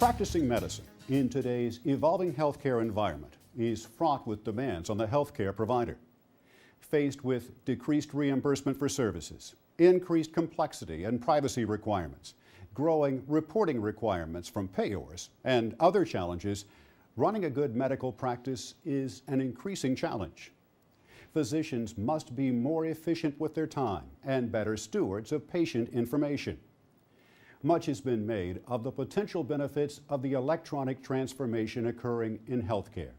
Practicing medicine in today's evolving healthcare environment is fraught with demands on the healthcare provider. Faced with decreased reimbursement for services, increased complexity and privacy requirements, growing reporting requirements from payors, and other challenges, running a good medical practice is an increasing challenge. Physicians must be more efficient with their time and better stewards of patient information. Much has been made of the potential benefits of the electronic transformation occurring in healthcare.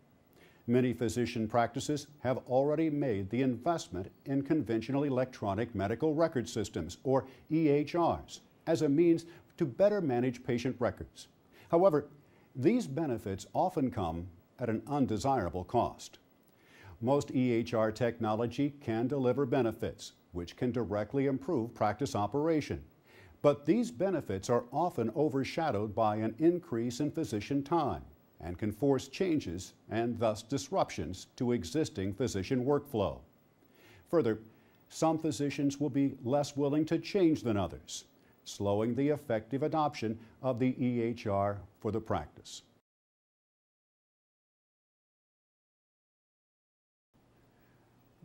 Many physician practices have already made the investment in conventional electronic medical record systems, or EHRs, as a means to better manage patient records. However, these benefits often come at an undesirable cost. Most EHR technology can deliver benefits, which can directly improve practice operation. But these benefits are often overshadowed by an increase in physician time and can force changes and thus disruptions to existing physician workflow. Further, some physicians will be less willing to change than others, slowing the effective adoption of the EHR for the practice.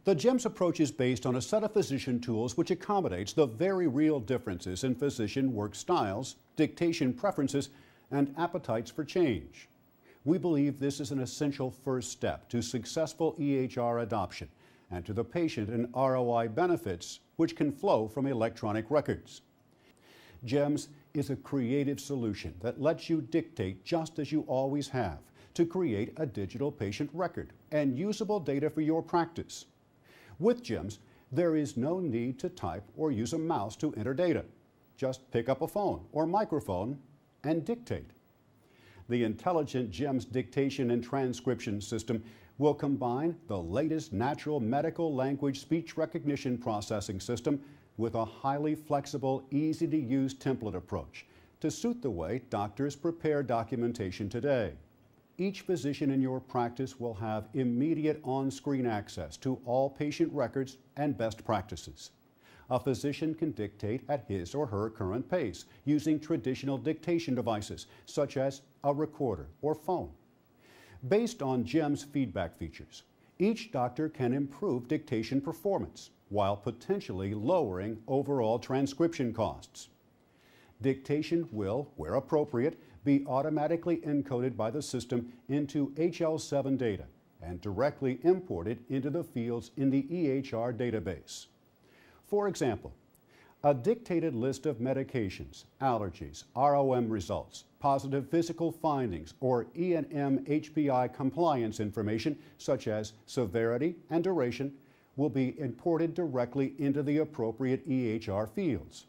The GEMS approach is based on a set of physician tools which accommodates the very real differences in physician work styles, dictation preferences, and appetites for change. We believe this is an essential first step to successful EHR adoption and to the patient and ROI benefits which can flow from electronic records. GEMS is a creative solution that lets you dictate just as you always have to create a digital patient record and usable data for your practice. With GEMS, there is no need to type or use a mouse to enter data. Just pick up a phone or microphone and dictate. The intelligent GEMS dictation and transcription system will combine the latest natural medical language speech recognition processing system with a highly flexible, easy-to-use template approach to suit the way doctors prepare documentation today. Each physician in your practice will have immediate on-screen access to all patient records and best practices. A physician can dictate at his or her current pace using traditional dictation devices such as a recorder or phone. Based on GEMS feedback features, each doctor can improve dictation performance while potentially lowering overall transcription costs. Dictation will, where appropriate, be automatically encoded by the system into HL7 data and directly imported into the fields in the EHR database. For example, a dictated list of medications, allergies, ROM results, positive physical findings, or E&M HPI compliance information such as severity and duration will be imported directly into the appropriate EHR fields.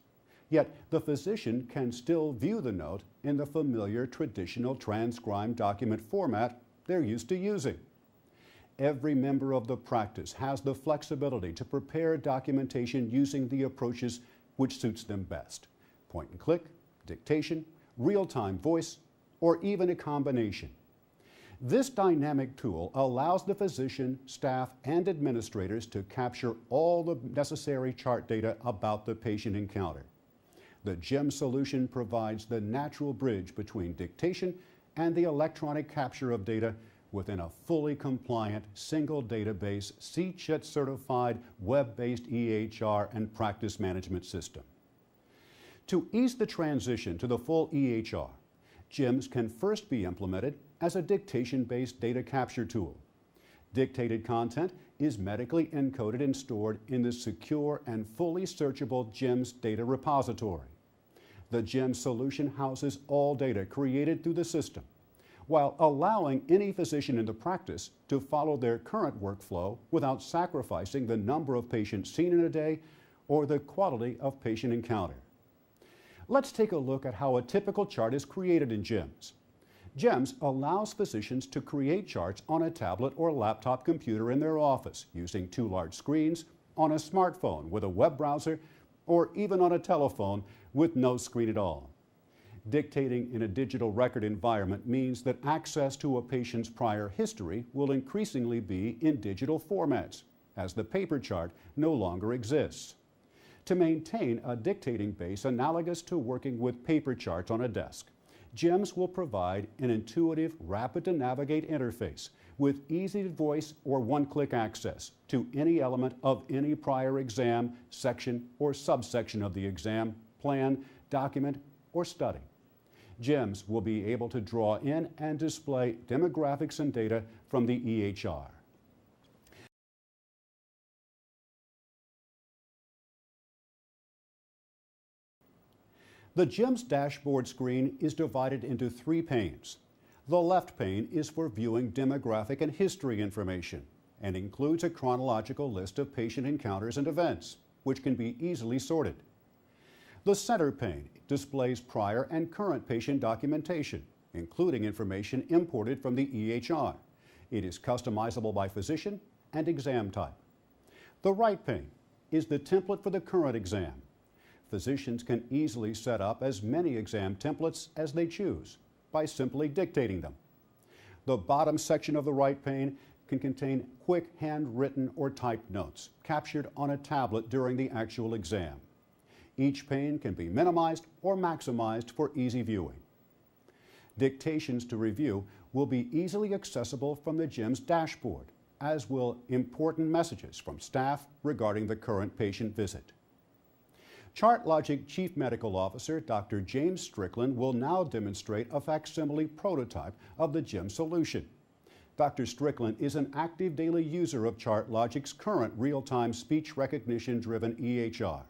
Yet the physician can still view the note in the familiar traditional transcribed document format they're used to using. Every member of the practice has the flexibility to prepare documentation using the approaches which suits them best: point and click, dictation, real-time voice, or even a combination. This dynamic tool allows the physician, staff, and administrators to capture all the necessary chart data about the patient encounter. The GEMS solution provides the natural bridge between dictation and the electronic capture of data within a fully compliant, single database, C-CHIT certified, web-based EHR and practice management system. To ease the transition to the full EHR, GEMS can first be implemented as a dictation-based data capture tool. Dictated content is medically encoded and stored in the secure and fully searchable GEMS data repository. The GEMS solution houses all data created through the system, while allowing any physician in the practice to follow their current workflow without sacrificing the number of patients seen in a day or the quality of patient encounter. Let's take a look at how a typical chart is created in GEMS. GEMS allows physicians to create charts on a tablet or laptop computer in their office using two large screens, on a smartphone with a web browser, or even on a telephone with no screen at all. Dictating in a digital record environment means that access to a patient's prior history will increasingly be in digital formats, as the paper chart no longer exists. To maintain a dictating base analogous to working with paper charts on a desk, GEMS will provide an intuitive, rapid-to-navigate interface with easy-to-voice or one-click access to any element of any prior exam, section, or subsection of the exam, plan, document, or study. GEMS will be able to draw in and display demographics and data from the EHR. The GEMS dashboard screen is divided into 3 panes. The left pane is for viewing demographic and history information and includes a chronological list of patient encounters and events, which can be easily sorted. The center pane displays prior and current patient documentation, including information imported from the EHR. It is customizable by physician and exam type. The right pane is the template for the current exam. Physicians can easily set up as many exam templates as they choose by simply dictating them. The bottom section of the right pane can contain quick handwritten or typed notes captured on a tablet during the actual exam. Each pane can be minimized or maximized for easy viewing. Dictations to review will be easily accessible from the GEMS dashboard, as will important messages from staff regarding the current patient visit. ChartLogic Chief Medical Officer Dr. James Strickland will now demonstrate a facsimile prototype of the GEMS solution. Dr. Strickland is an active daily user of ChartLogic's current real-time speech recognition-driven EHR.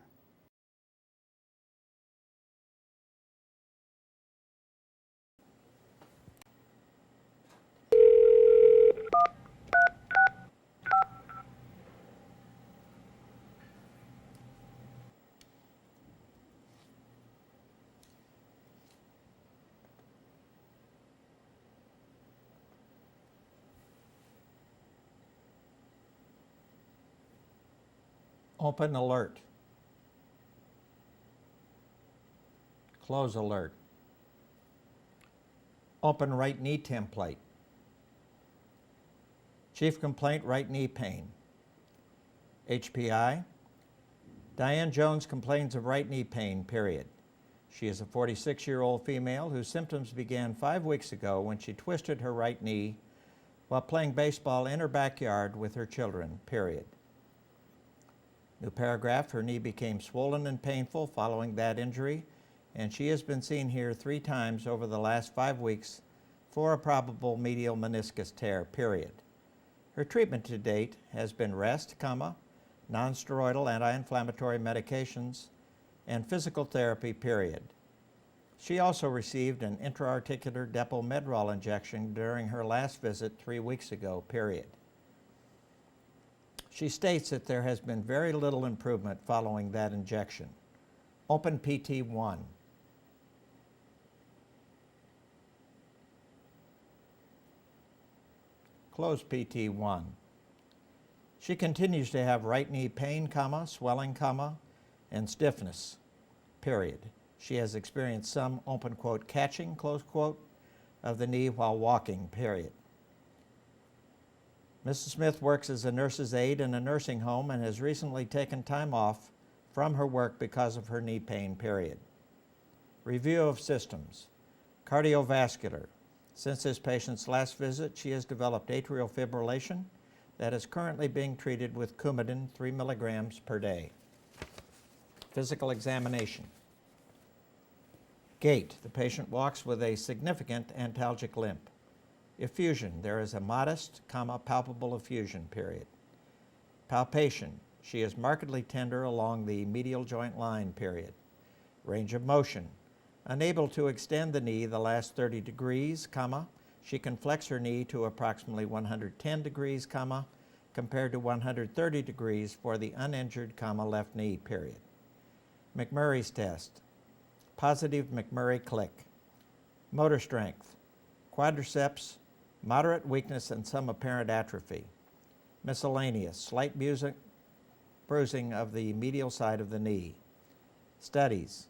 Open alert. Close alert. Open right knee template. Chief complaint, right knee pain. HPI. Diane Jones complains of right knee pain, period. She is a 46-year-old female whose symptoms began 5 weeks ago when she twisted her right knee while playing baseball in her backyard with her children, period. New paragraph, her knee became swollen and painful following that injury, and she has been seen here 3 times over the last 5 weeks for a probable medial meniscus tear, period. Her treatment to date has been rest, non-steroidal anti-inflammatory medications, and physical therapy, period. She also received an intra-articular Depo-Medrol injection during her last visit 3 weeks ago, period. She states that there has been very little improvement following that injection. Open PT1. Close PT1. She continues to have right knee pain, swelling, and stiffness, period. She has experienced some, open quote, catching, close quote, of the knee while walking, period. Mrs. Smith works as a nurse's aide in a nursing home and has recently taken time off from her work because of her knee pain, period. Review of systems. Cardiovascular. Since this patient's last visit, she has developed atrial fibrillation that is currently being treated with Coumadin 3 milligrams per day. Physical examination. Gait. The patient walks with a significant antalgic limp. Effusion. There is a modest, palpable effusion, period. Palpation. She is markedly tender along the medial joint line, period. Range of motion. Unable to extend the knee the last 30 degrees, she can flex her knee to approximately 110 degrees, compared to 130 degrees for the uninjured, left knee, period. McMurray's test. Positive McMurray click. Motor strength. Quadriceps, moderate weakness and some apparent atrophy. Miscellaneous, slight bruising of the medial side of the knee. Studies.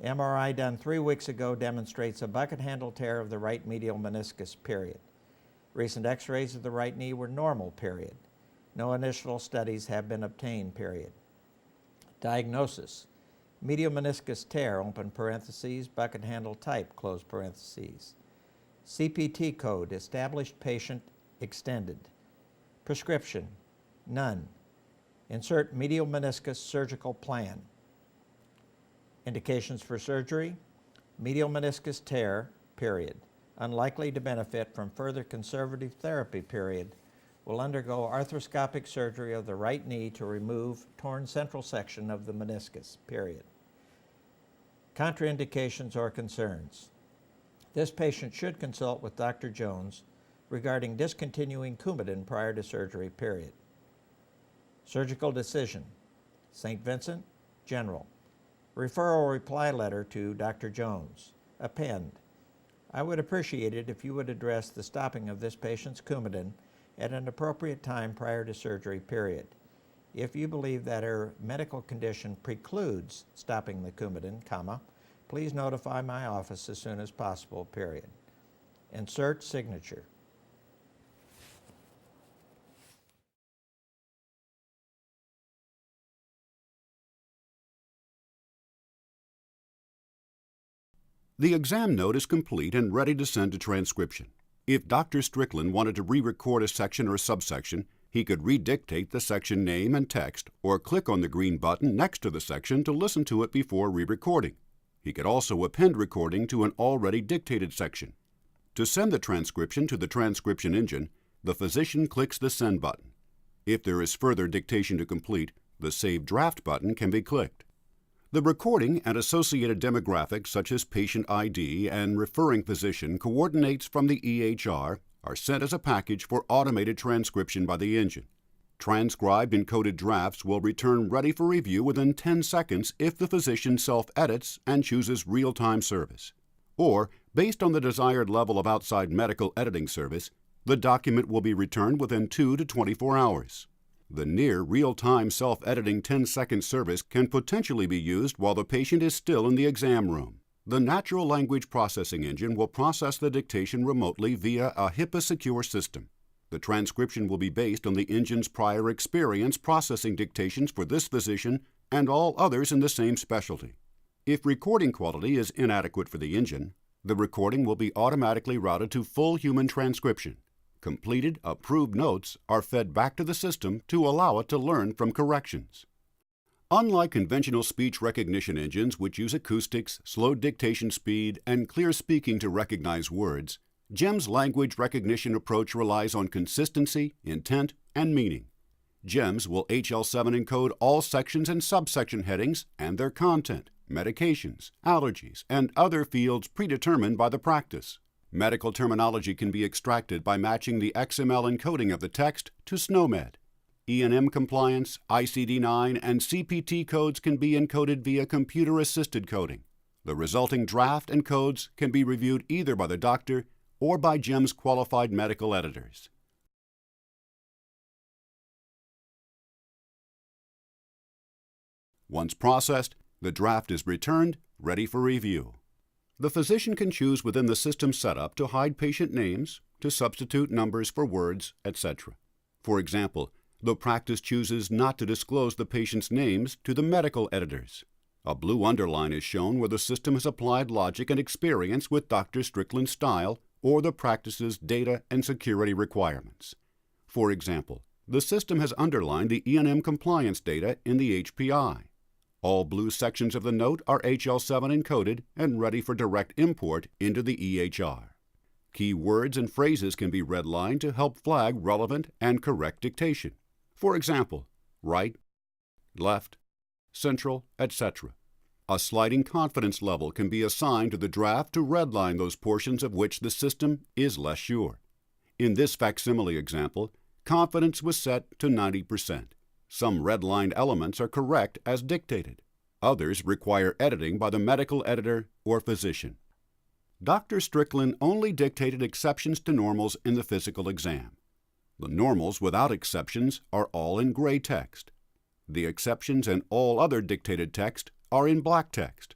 MRI done 3 weeks ago demonstrates a bucket handle tear of the right medial meniscus, period. Recent x-rays of the right knee were normal, period. No initial studies have been obtained, period. Diagnosis. medial meniscus tear, open parentheses, bucket handle type, close parentheses. CPT code, established patient extended. Prescription, none. Insert medial meniscus surgical plan. Indications for surgery, medial meniscus tear, period. Unlikely to benefit from further conservative therapy, period. Will undergo arthroscopic surgery of the right knee to remove torn central section of the meniscus, period. Contraindications or concerns. This patient should consult with Dr. Jones regarding discontinuing Coumadin prior to surgery, period. Surgical decision. St. Vincent, General. Referral reply letter to Dr. Jones. Append. I would appreciate it if you would address the stopping of this patient's Coumadin at an appropriate time prior to surgery, period. If you believe that her medical condition precludes stopping the Coumadin, comma, please notify my office as soon as possible, period. Insert signature. The exam note is complete and ready to send to transcription. If Dr. Strickland wanted to re-record a section or subsection, he could redictate the section name and text or click on the green button next to the section to listen to it before re-recording. He could also append recording to an already dictated section. To send the transcription to the transcription engine, the physician clicks the Send button. If there is further dictation to complete, the Save Draft button can be clicked. The recording and associated demographics such as patient ID and referring physician coordinates from the EHR are sent as a package for automated transcription by the engine. Transcribed encoded drafts will return ready for review within 10 seconds if the physician self-edits and chooses real-time service. Or, based on the desired level of outside medical editing service, the document will be returned within 2 to 24 hours. The near real-time self-editing 10-second service can potentially be used while the patient is still in the exam room. The natural language processing engine will process the dictation remotely via a HIPAA-secure system. The transcription will be based on the engine's prior experience processing dictations for this physician and all others in the same specialty. If recording quality is inadequate for the engine, the recording will be automatically routed to full human transcription. Completed, approved notes are fed back to the system to allow it to learn from corrections. Unlike conventional speech recognition engines which use acoustics, slow dictation speed, and clear speaking to recognize words, GEM's language recognition approach relies on consistency, intent, and meaning. GEMS will HL7 encode all sections and subsection headings and their content, medications, allergies, and other fields predetermined by the practice. Medical terminology can be extracted by matching the XML encoding of the text to SNOMED. E&M compliance, ICD-9, and CPT codes can be encoded via computer-assisted coding. The resulting draft and codes can be reviewed either by the doctor or by GEM's qualified medical editors. Once processed, the draft is returned, ready for review. The physician can choose within the system setup to hide patient names, to substitute numbers for words, etc. For example, the practice chooses not to disclose the patient's names to the medical editors. A blue underline is shown where the system has applied logic and experience with Dr. Strickland's style or the practice's data and security requirements. For example, the system has underlined the E&M compliance data in the HPI. All blue sections of the note are HL7 encoded and ready for direct import into the EHR. Key words and phrases can be redlined to help flag relevant and correct dictation. For example, right, left, central, etc. A sliding confidence level can be assigned to the draft to redline those portions of which the system is less sure. In this facsimile example, confidence was set to 90%. Some redlined elements are correct as dictated. Others require editing by the medical editor or physician. Dr. Strickland only dictated exceptions to normals in the physical exam. The normals without exceptions are all in gray text. The exceptions and all other dictated text are in black text.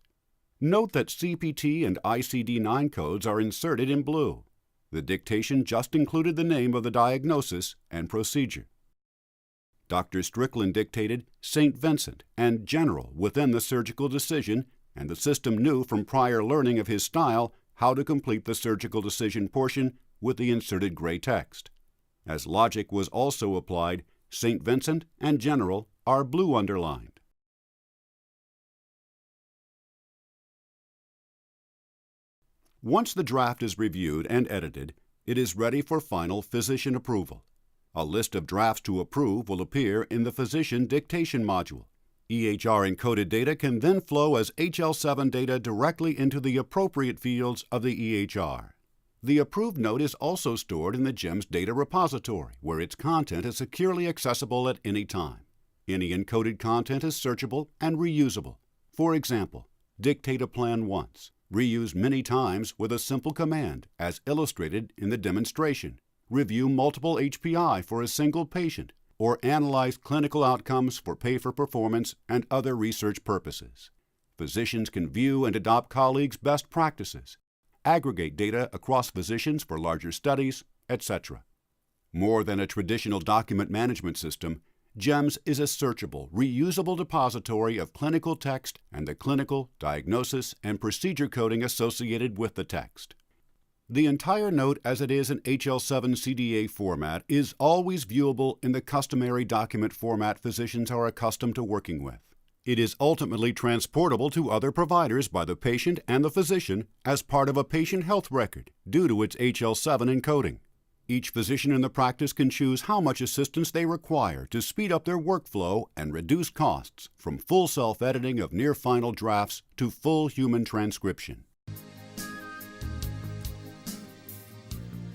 Note that CPT and ICD-9 codes are inserted in blue. The dictation just included the name of the diagnosis and procedure. Dr. Strickland dictated St. Vincent and General within the surgical decision, and the system knew from prior learning of his style how to complete the surgical decision portion with the inserted gray text. As logic was also applied, St. Vincent and General are blue underlined. Once the draft is reviewed and edited, it is ready for final physician approval. A list of drafts to approve will appear in the physician dictation module. EHR encoded data can then flow as HL7 data directly into the appropriate fields of the EHR. The approved note is also stored in the GEMS data repository, where its content is securely accessible at any time. Any encoded content is searchable and reusable. For example, dictate a plan once, reuse many times with a simple command, as illustrated in the demonstration, review multiple HPI for a single patient, or analyze clinical outcomes for pay-for-performance and other research purposes. Physicians can view and adopt colleagues' best practices, aggregate data across physicians for larger studies, etc. More than a traditional document management system, GEMS is a searchable, reusable depository of clinical text and the clinical, diagnosis, and procedure coding associated with the text. The entire note as it is in HL7 CDA format is always viewable in the customary document format physicians are accustomed to working with. It is ultimately transportable to other providers by the patient and the physician as part of a patient health record due to its HL7 encoding. Each physician in the practice can choose how much assistance they require to speed up their workflow and reduce costs, from full self-editing of near-final drafts to full human transcription.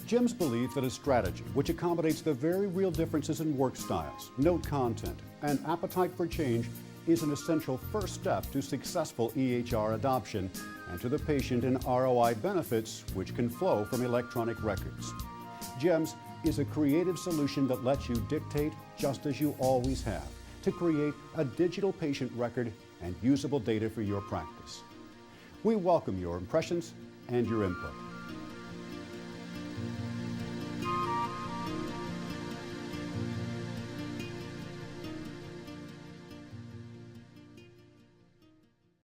GEMS believes that a strategy which accommodates the very real differences in work styles, note content, and appetite for change is an essential first step to successful EHR adoption and to the patient in ROI benefits which can flow from electronic records. GEMS is a creative solution that lets you dictate just as you always have to create a digital patient record and usable data for your practice. We welcome your impressions and your input.